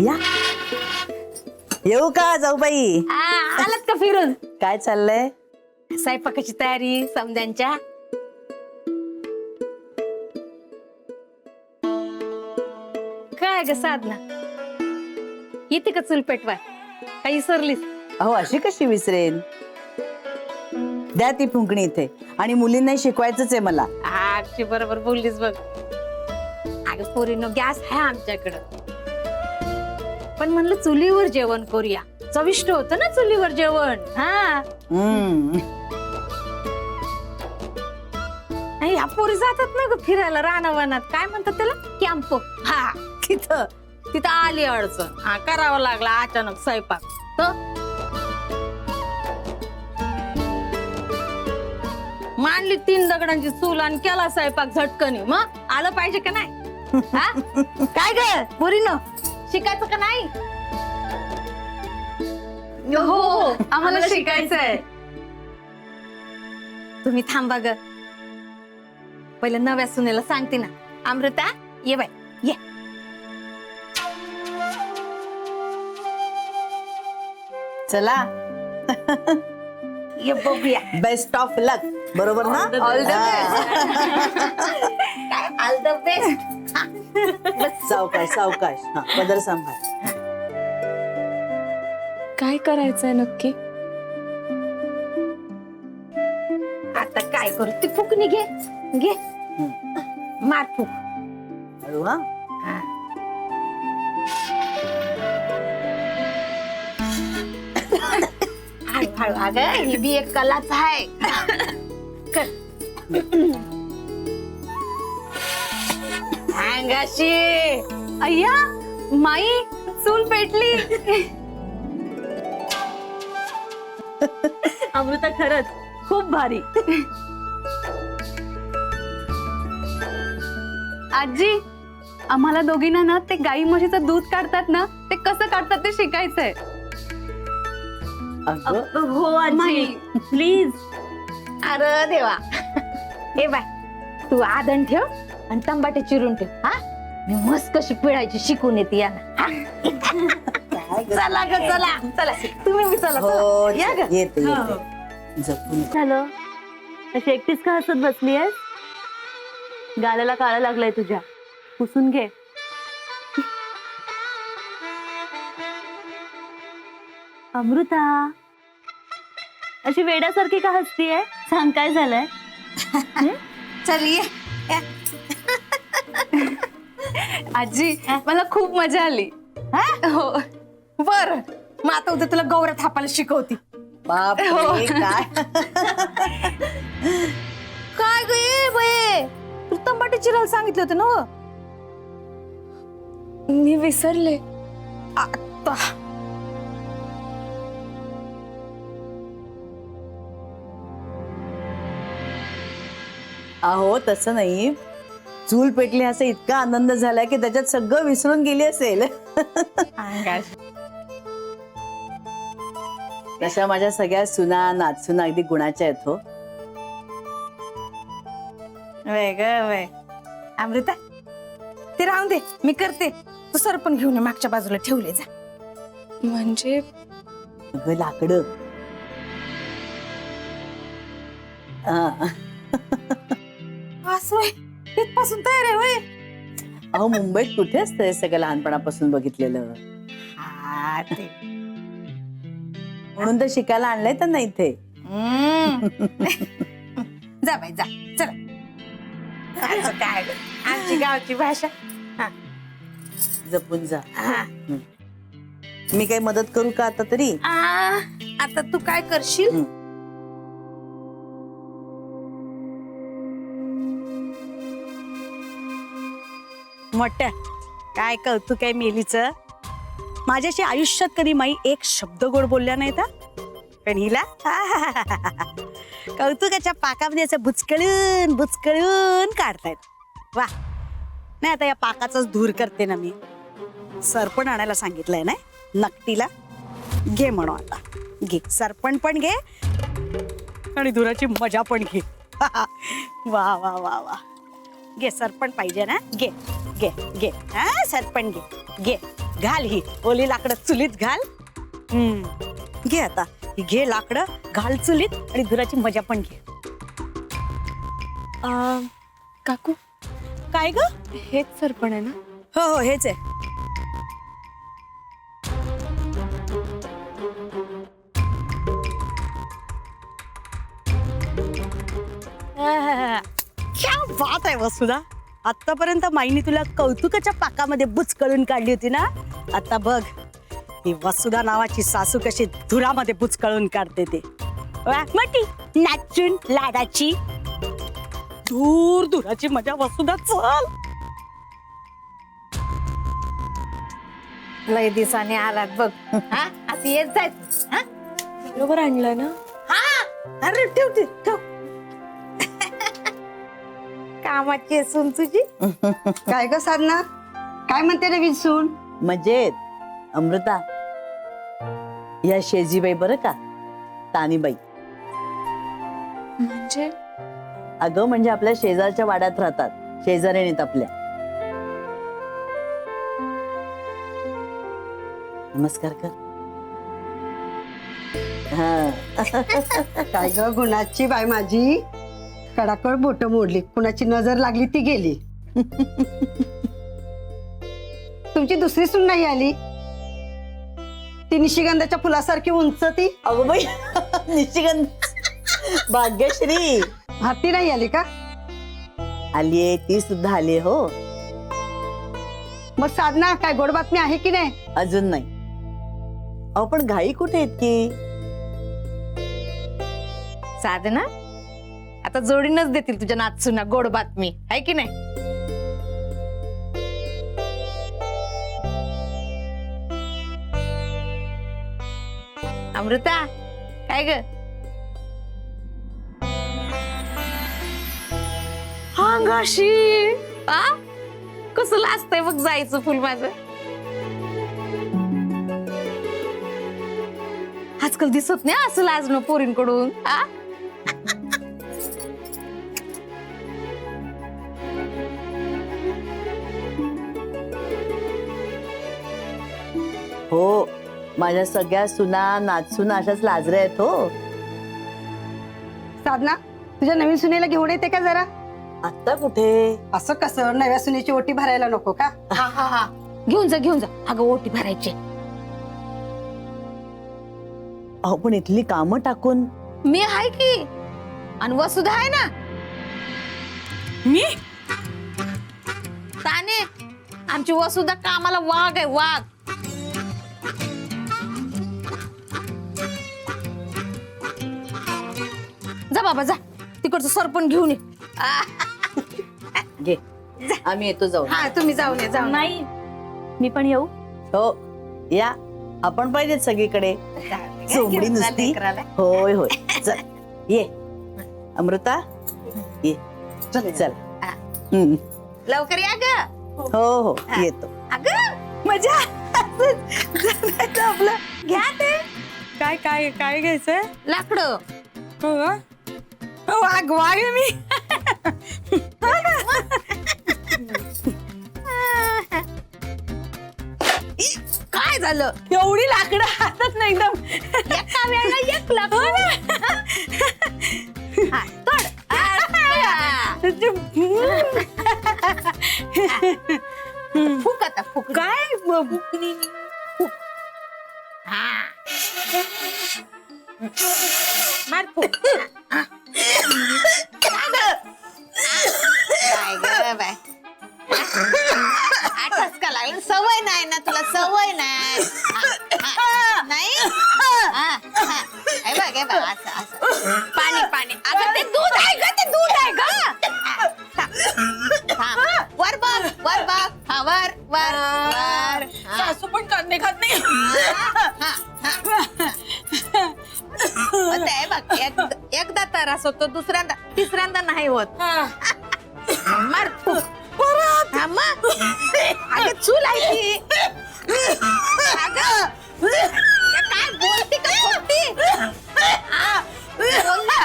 या येऊ का जाऊबाई? आलात का फिरून? काय चाललंय? स्वयंपाकाची तयारी समद्यांच्या. काय ग साधना, येते का चूल पेटवाय? काही विसरलीस? अहो अशी कशी विसरेन? द्या ती फुंकणी इथे. आणि मुलींनाही शिकवायचंच आहे मला. अगदी बरोबर बोललीस बघ. अगं पोरीनो, गॅस आहे आमच्याकडं, पण म्हणलं चुलीवर जेवण करूया. चविष्ट होतं ना चुलीवर जेवण. हा या पोरी जातात ना ग फिरायला रानावनात. काय म्हणतात त्याला? कॅम्प. हा तिथं तिथं आली अडचण. हा करावं लागला अचानक स्वयंपाक. मांडली 3 दगडांची चूल आणि केला स्वयंपाक झटकनी. मग आलं पाहिजे का नाही? हा? काय ग पोरीनो, शिकायचं का नाही? हो आम्हाला शिकायचंय. तुम्ही थांबा ग, पहिलं नव्या सुनेला सांगते ना. अमृता ये बाय, ये. चला ये बघूया. बेस्ट ऑफ लक. बरोबर ना? All the best. All the best. सावकाश सावकाश. हा पदर सांभाळ. काय करायचंय नक्की? आता काय करू? ती फुकणी घे, घे मार फुक. हळू हा. हळू हळू. अगं ही बी एक कलाच आहे. कर. अंगाशी. अय्या माई, चूल पेटली. अमृता खरंच खूप भारी. आजी, आम्हाला दोघींना ना ते गाई म्हशीचं दूध काढतात ना, ते कसं काढतात ते शिकायचंय. अगं हो आजी प्लीज. अरे देवा. हे बाय, तू आदन ठेव आणि टमाटे चिरून ठेव. हा मी मस्त कशी पिळायची शिकून येते यांना. चला ग चला चला, तुम्ही बी चला. हो या ग. येते येते. जपून. झालं, अशी एकटीच का हसत बसली आहेस? गालाला काळा लागलाय तुझ्या, पुसून घे. अमृता, अशी वेड्यासारखी का हसतीये? सांग काय झालंय? चल ये. आजी, मला खूप मजा आली. हो बर, मग आता उद्या तुला गौऱ्या थापायला शिकवती. बाप रे, काय काय ग ये बये, तुला तंबाटे चिरायला सांगितलं होतं ना व? मी विसरले. आता अहो तसं नाही. चूल पेटली असा इतका आनंद झालाय की त्याच्यात सगळं विसरून गेली असेल. तशा माझ्या सगळ्या सुना नाचून अगदी गुणाच्या आहेत हो. वय ग वय. अमृता, ते राहून दे, मी करते. तू सरपण घेऊन ये, मागच्या बाजूला ठेवले जा. म्हणजे अगं लाकडं. असं होय, तिथपासून तयार आहे वय. अहो मुंबईत कुठे असतं हे सगळं लहानपणापासून बघितलेलं. हा ते म्हणून तर शिकायला आणलंय त्यांना इथे. जा बाई जा, चला. असं काय ग, आमची गावची भाषा. हा जपून जा. हा. मी काही मदत करू का आता तरी? आता तू काय करशील? मोठ्या काय कौतुक आहे मेलीच. माझ्याशी आयुष्यात कधी माई एक शब्द गोड बोलल्या नाहीत हा. पण हिला कौतुकाच्या पाकामध्ये असं बुचकळून बुचकळून काढतायत. वा, नाही आता या पाकाचाच धूर करते ना मी. सरपण आणायला सांगितलंय ना नकटीला. घे म्हणू आता, घे सरपण पण घे आणि धुराची मजा पण घे. वा वा वा वा. घे सरपण पाहिजे ना, घे घे घे. हा सरपण घे घे घाल ही ओली लाकडं चुलीत घाल. घे आता ही घे लाकडं घाल चुलीत आणि धुराची मजा पण घे. काकू काय ग? हेच सरपण आहे ना? हो हो हेच आहे. क्या बात आहे वसुधा. आतापर्यंत माईने तुला कौतुकाच्या पाकामध्ये बुचकळून काढली होती ना. आता बघ ही वसुधा नावाची सासू कशी धुरामध्ये बुचकळून काढते ते. वा, मोठी नाचून लाडाची दूर दुराची मजा वसुधा. चल लय दिवसाने आलात बघ. हा असं येत जायचं. हा? बरोबर आणलं ना? हा अरे ठेव ठेव. कामाची असून तुझी. काय ग साधना, काय म्हणते नवीन सून? मजेत. अमृता, या शेजीबाई बरं का, तानीबाई. म्हणजे अगं म्हणजे आपल्या शेजारच्या वाड्यात राहतात, शेजारीणीत आपल्या. नमस्कार कर. हा काय ग गुणाची बाय माझी, कडाकड बोट मोडली, कुणाची नजर लागली ती गेली. तुमची दुसरी सून नाही आली? ती निशिगंधाच्या फुलासारखी उंच ती. अगो बाई निशिगंध भाग्यश्री हाती नाही आली का? आलीये, ती सुद्धा आलीये. हो मग साधना, काय गोड बातमी आहे की नाही? अजून नाही. अहो पण घाई कुठे आहेत की? साधना आता जोडीनच देतील तुझ्या नाचूना गोड बातमी आहे की नाही. अमृता काय ग? अंगाशी आ कसं लाजतंय बघ जायचं फुल माझं. आजकाल दिसत नाही असं लाजणं पोरींकडून. आ हो माझ्या सगळ्या सुना नाचून अशाच लाजऱ्या आहेत. हो साधना, तुझ्या नवीन सुनेला घेऊन येते का जरा? आता कुठे? असं कसं, नव्या सुनेची ओटी भरायला नको का? हा हा हा घेऊन जा घेऊन जा. अगं ओटी भरायची. अहो पण इथली कामं टाकून. मी आहे की, आणि वसुधा आहे ना. मी ताने आमची वसुधा कामाला वाघ आहे, वाघ. जा बाबा जा, तिकडचं सरपण घेऊन ये. घे, आम्ही येतो जाऊ. हा तुम्ही जाऊन ये जाऊन. नाही मी पण येऊ. हो या, आपण पाहिजेत सगळीकडे. चोमडी नुसती. होय होय चल ये अमृता ये. चल चल. लवकर या ग. हो हो येतो. अगं मजा आपलं घ्या ते. काय काय काय घ्यायचंय? लाकडं. हो का? वाघ वाघ आहे मी. काय झालं? एवढी लाकडं हातात नाही एकदम. एका वेळेला एक लाकूड. हा, तोड. फुक आता फुक. काय हा मार फुक. काय ग बाय, आठच का लागलं? सवय नाही ना तुला, सवय नाही. नाही हे बघ असं असं. पाणी पाणी. अगं ते दूध आहे ग, ते दूध आहे ग. वर बघ वर बघ. हा वर वर वर. सासू पण कांदे खात नाही. ते बघ एकदा त्रास होतो, दुसऱ्यांदा तिसऱ्यांदा नाही होत. मार फुक. हा मग अगं चूल आहे ती. अगं काय बोलती का खोकती?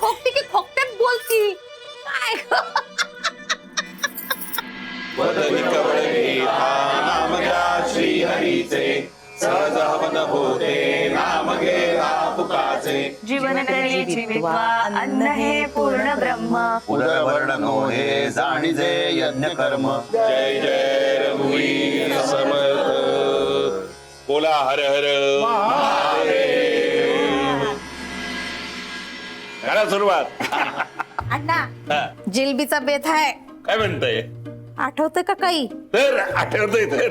खोकती की खोकत्यात बोलती काय? वदनी कवळे नाम घ्या श्री हरीचे असे जीवन तरी जीवित्वा अन्न हे पूर्ण ब्रह्म. उदरवर्णनो हे जाणीजे यज्ञ कर्म. जय जय रघुवीर समर्थ. बोला हर हर महादेव. करा सुरुवात. अण्णा जिलबीचा बेत आहे, काय म्हणताय? आठवतंय का काही? तर आठवतंय तर.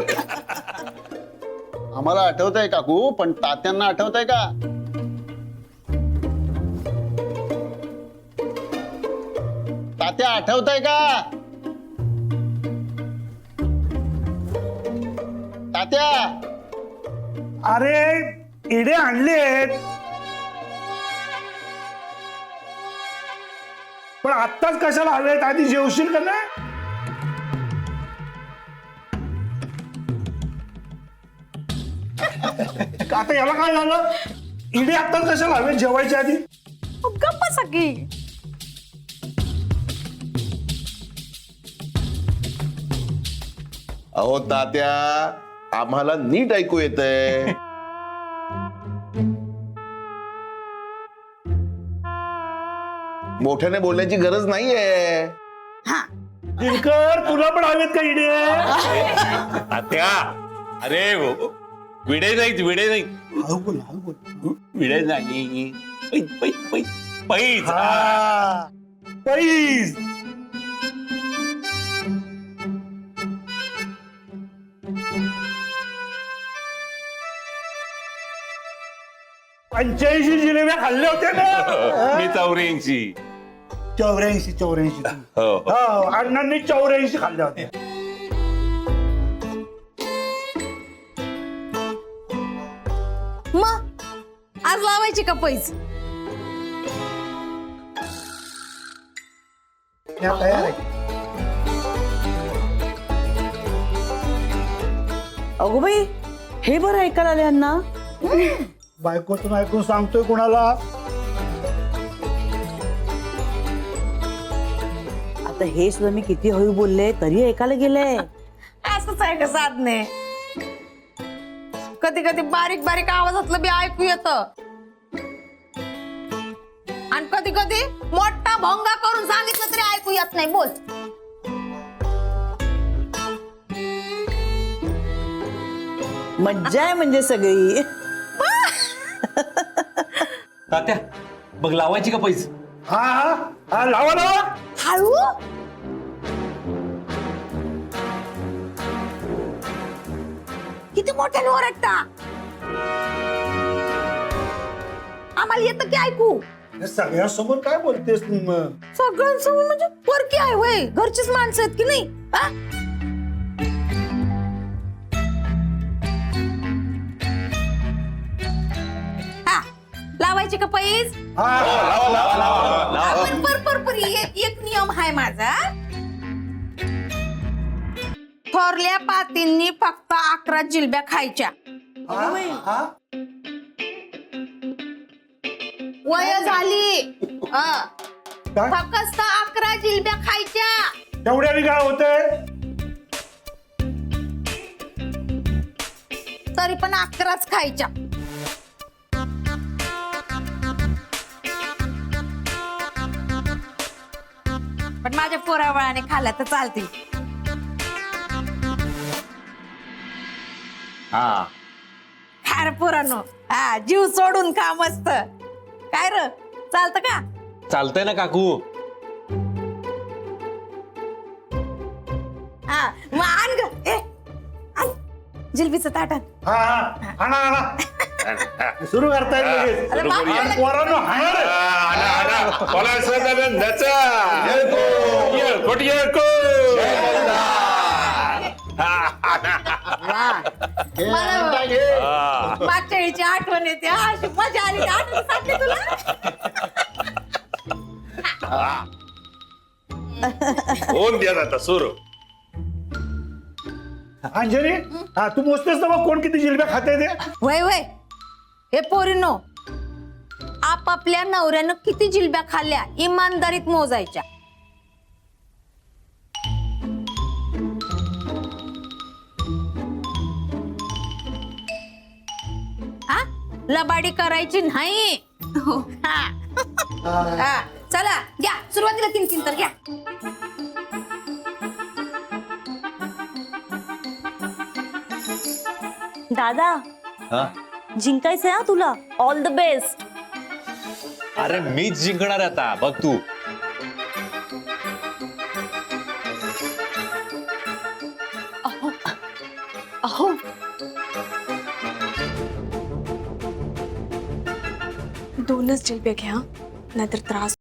आम्हाला आठवतंय काकू, पण तात्यांना आठवतंय का? तात्या आठवतंय का? तात्या अरे इडे आणलेत, पण आत्ताच कशाला हवेत? आधी जेवशील का नाही? आता याला काय झालं? इडे आत्ताच कशाला हवेत जेवायच्या आधी? गप्प सगळी. अहो तात्या, आम्हाला नीट ऐकू येतंय. मोठ्याने बोलण्याची गरज नाहीये. दिनकर, तुला पण हवेत का इडे? तात्या, अरे विडे नाहीत, विडे नाही, हळू बोल, हळू बोल. विडे नाही, पैज. हा, पैज. पंच्याऐंशी जिलेब्या खाल्ल्या होत्या ना? मी 84. 84. हो हो, अण्णांनी 84 खाल्ल्या होत्या. मग आज लावायची का पैज? या तयार आहे. अगो बाई, हे बरं ऐकायला आले अण्णा. बायकोतून ऐकून सांगतोय कुणाला? आता हे सुद्धा मी किती हळू बोलले तरी ऐकायला गेले. असंच आहे का साधने? कधी कधी बारीक बारीक आवाजातलं बी ऐकू येत, आणि कधी कधी मोठा भोंगा करून सांगितलं तरी ऐकू येत नाही. बोल. मज्जा आहे म्हणजे सगळी. तात्या मग लावायची का पैसे? हा हा हा, लावा लावा. हळू. किती मोठ्याने ओरडता? आम्हाला येतं की ऐकू? हे सगळ्यासमोर काय बोलतेस तू मग? सगळ्यांसमोर म्हणजे परकी आहे वय, घरचीच माणसं आहेत की नाही? हा? हा, लावायची का पैज? हा, लावा लावा लावा लावा. पर एक नियम आहे माझा. थोरल्या पातींनी फक्त 11 जिलब्या खायच्या. हा. वय झाली. काय? फक्त 11 जिलब्या खायच्या. तेवढ्याने काय होतंय? तरी पण 11च खायच्या. पण माझ्या पोरावळाने खाल्ल्या तर चालतील. हा, खार पोरांनो, हा जीव सोडून खा मस्त. काय र, चालतं का? चालतंय ना काकू. हा मग आण ग. आण जिलबीचं ताटात. हा हा, आणा आणा. सुरू करताय लगेच. अरे बाप रे. पोरांनो, हाणा रे. आला आला. बोला सदानंदाचा. येळकोट येळकोट. मला मागच्या वेळीची आठवण येते. अशी मजा आली. आठवण सांगते तुला. होऊन द्या आता सुरू. अंजली, हा तू मोजतेस ना मग कोण किती जिलब्या खाते ते? वय वय, हे पोरीनो, आपापल्या नवऱ्यानं किती जिलब्या खाल्ल्या इमानदारीत मोजायच्या. हा, लबाडी करायची नाही. हो हा हा, चला घ्या सुरुवातीला 3 तर घ्या. दादा हा जिंकायचंय हा तुला. All the best. अरे मीच जिंकणार आहे आता बघ तू. अहो दोनच जिलबे घ्या नाहीतर त्रास